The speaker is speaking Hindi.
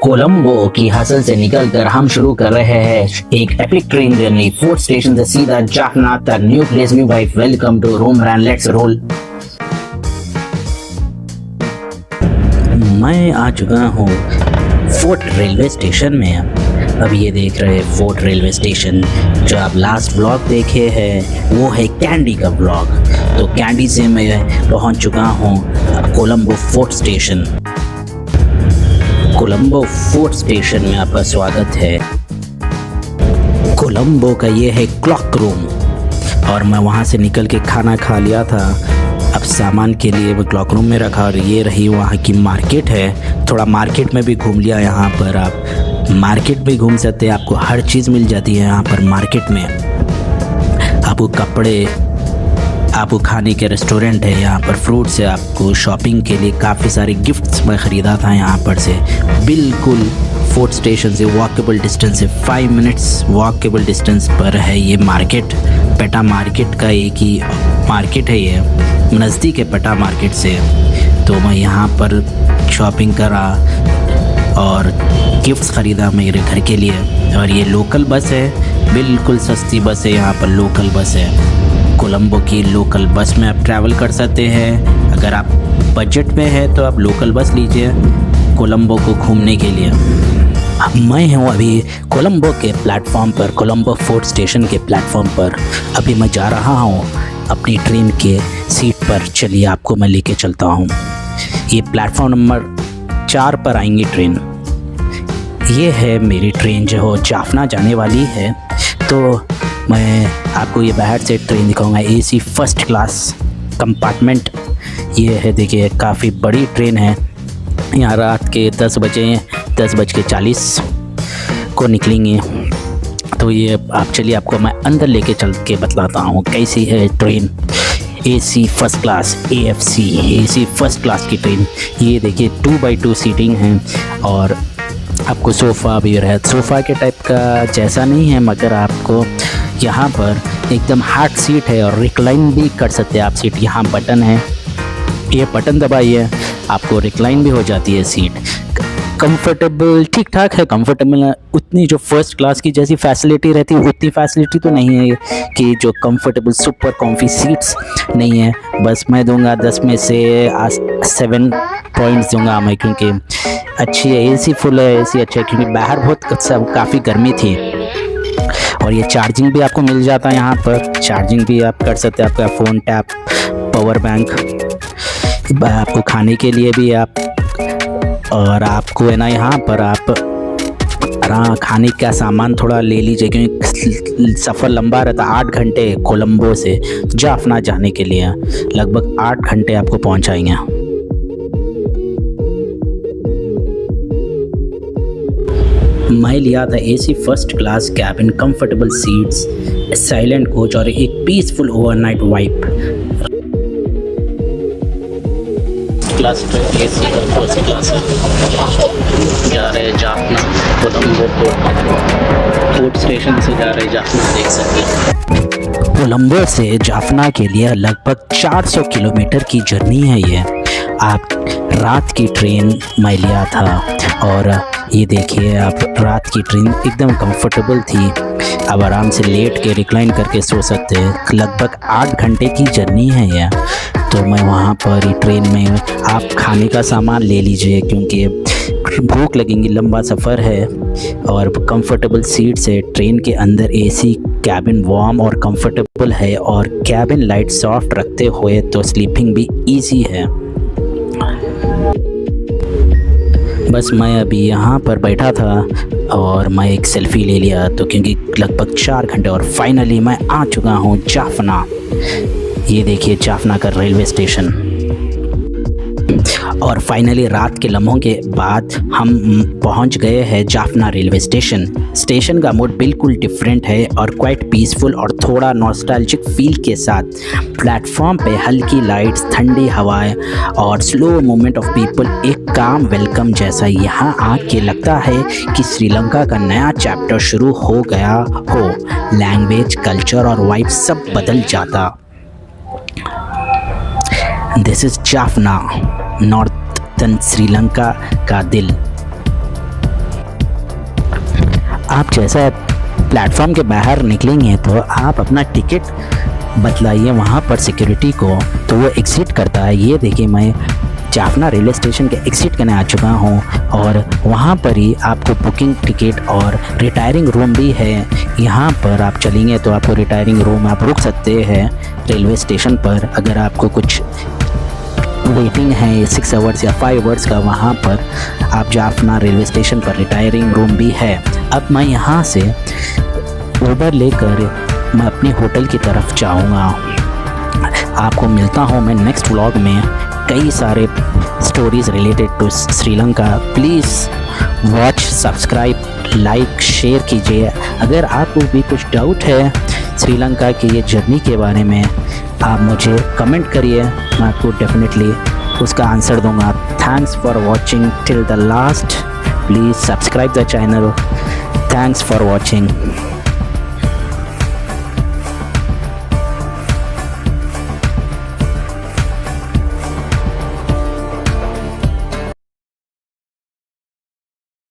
कोलंबो की हसल से निकलकर हम शुरू कर रहे हैं एक epic train journey fourth station से सीधा जाफना तक। New place new wife, welcome to Rome run, let's roll. मैं आ चुका हूँ फोर्ट रेलवे स्टेशन में। अब ये देख रहे हैं फोर्ट रेलवे स्टेशन। जो आप लास्ट ब्लॉग देखे हैं वो है कैंडी का ब्लॉग। तो कैंडी से मैं पहुँच चुका हूँ Colombo fort station. Colombo fort station में आपका स्वागत है। कोलंबो का ये है क्लॉक रूम और मैं वहाँ से निकल के खाना खा लिया था। अब सामान के लिए वो क्लॉक रूम में रखा और ये रही वहाँ की मार्केट है। थोड़ा मार्केट में भी घूम लिया। यहाँ पर आप मार्केट में घूम सकते हैं, आपको हर चीज़ मिल जाती है यहाँ पर मार्केट में। आपको कपड़े, आपको खाने के रेस्टोरेंट है, यहाँ पर फ्रूट्स है, आपको शॉपिंग के लिए काफ़ी सारे गिफ्ट्स मैं ख़रीदा था यहाँ पर से। बिल्कुल फोर्ट स्टेशन से वॉकेबल डिस्टेंस है, 5 मिनट्स वॉकेबल डिस्टेंस पर है ये मार्केट। पेटा मार्केट का एक ही मार्केट है ये, नज़दीक है पेटा मार्केट से। तो मैं यहाँ पर शॉपिंग करा और गिफ्ट्स ख़रीदा मेरे घर के लिए। और ये लोकल बस है, बिल्कुल सस्ती बस है, यहाँ पर लोकल बस है। कोलंबो की लोकल बस में आप ट्रैवल कर सकते हैं। अगर आप बजट में है तो आप लोकल बस लीजिए कोलंबो को घूमने के लिए। मैं हूँ अभी कोलंबो के प्लेटफॉर्म पर, कोलंबो फोर्ट स्टेशन के प्लेटफॉर्म पर। अभी मैं जा रहा हूँ अपनी ट्रेन के सीट पर। चलिए आपको मैं लेके चलता हूँ। ये प्लेटफॉर्म नंबर 4 पर आएंगी ट्रेन। ये है मेरी ट्रेन जो हो जाफना जाने वाली है। तो मैं आपको ये बाहर से ट्रेन दिखाऊंगा। एसी फर्स्ट क्लास कंपार्टमेंट ये है, देखिए काफ़ी बड़ी ट्रेन है। यहाँ रात के 10:40 को निकलेंगे। तो ये आप चलिए आपको मैं अंदर लेके चल के बतलाता हूँ कैसी है train. AC first class, AFC AC first class की ट्रेन। ये देखिए 2x2 सीटिंग है और आपको सोफ़ा भी रहा है। सोफ़ा के टाइप का जैसा नहीं है, मगर आपको यहाँ पर एकदम हार्ड सीट है और रिक्लाइन भी कर सकते हैं आप सीट। यहाँ बटन है, ये बटन दबाइए आपको रिक्लाइन भी हो जाती है सीट। कंफर्टेबल ठीक ठाक है, कंफर्टेबल है। उतनी जो फर्स्ट क्लास की जैसी फैसिलिटी रहती है उतनी फैसिलिटी तो नहीं है कि जो कंफर्टेबल सुपर कॉम्फी सीट्स नहीं है। बस मैं दूंगा 10 में से 7 पॉइंट्स दूंगा मैं, क्योंकि अच्छी है। एसी फुल है, एसी अच्छा है, क्योंकि बाहर बहुत सब काफ़ी गर्मी थी। और ये चार्जिंग भी आपको मिल जाता है यहाँ पर। चार्जिंग भी आप कर सकते हैं, आपका फ़ोन, टैब, पावर बैंक। आपको खाने के लिए भी आप, और आपको है ना यहाँ पर आप खाने का सामान थोड़ा ले लीजिए, क्योंकि सफ़र लंबा रहता। 8 घंटे कोलंबो से जाफना जाने के लिए, लगभग 8 घंटे आपको पहुँचाएंगे। मैं लिया था AC first class cabin, comfortable seats, silent coach और एक peaceful overnight vibe. Class AC का फर्स्ट क्लास है। जा रहे हैं जाफना, कोलंबो फोर्ट स्टेशन से जा रहे हैं जाफना, देख सकते हैं। कोलंबो से जाफना के लिए लगभग 400 किलोमीटर की जर्नी है ये। आप रात की ट्रेन मैं लिया था और ये देखिए आप रात की ट्रेन एकदम कंफर्टेबल थी। अब आराम से लेट के रिक्लाइन करके सो सकते हैं। लगभग 8 घंटे की जर्नी है यह। तो मैं वहाँ पर ट्रेन में आप खाने का सामान ले लीजिए, क्योंकि भूख लगेंगी, लंबा सफ़र है। और कंफर्टेबल सीट्स है ट्रेन के अंदर। एसी कैबिन वार्म और कंफर्टेबल है और कैबिन लाइट सॉफ्ट रखते हुए तो स्लीपिंग भी इजी है। बस मैं अभी यहाँ पर बैठा था और मैं एक सेल्फ़ी ले लिया, तो क्योंकि लगभग 4 घंटे और फाइनली मैं आ चुका हूँ जाफना। ये देखिए जाफना का रेलवे स्टेशन। और फाइनली रात के लम्हों के बाद हम पहुंच गए हैं जाफना रेलवे स्टेशन। स्टेशन का मूड बिल्कुल डिफरेंट है और क्वाइट पीसफुल और थोड़ा नॉस्टैल्जिक फील के साथ। प्लेटफॉर्म पे हल्की लाइट्स, ठंडी हवाएं और स्लो मूवमेंट ऑफ पीपल, एक काम वेलकम जैसा। यहाँ आके लगता है कि श्रीलंका का नया चैप्टर शुरू हो गया हो। लैंग्वेज, कल्चर और वाइब सब बदल जाता। This is Jaffna, northern Sri Lanka का दिल। आप जैसा प्लेटफॉर्म के बाहर निकलेंगे तो आप अपना टिकट बतलाइए वहाँ पर सिक्योरिटी को, तो वो एग्ज़िट करता है। ये देखिए मैं जाफना रेलवे स्टेशन के एग्ज़िट करने आ चुका हूँ और वहाँ पर ही आपको बुकिंग टिकट और रिटायरिंग रूम भी है। यहाँ पर आप चलेंगे तो आपको रिटायरिंग रूम आप रुक सकते हैं रेलवे स्टेशन पर। अगर आपको कुछ वेटिंग है 6 आवर्स या 5 आवर्स का, वहाँ पर आप जाफना रेलवे स्टेशन पर रिटायरिंग रूम भी है। अब मैं यहाँ से ऊबर लेकर मैं अपने होटल की तरफ जाऊँगा। आपको मिलता हूँ मैं नेक्स्ट व्लॉग में कई सारे stories related to Sri Lanka. Please watch, subscribe, like, share कीजिए। अगर आपको भी कुछ डाउट है श्रीलंका की ये जर्नी के बारे में, आप मुझे कमेंट करिए, मैं आपको डेफिनेटली उसका आंसर दूंगा। Thanks for watching till the last. Please subscribe the channel. Thanks for watching.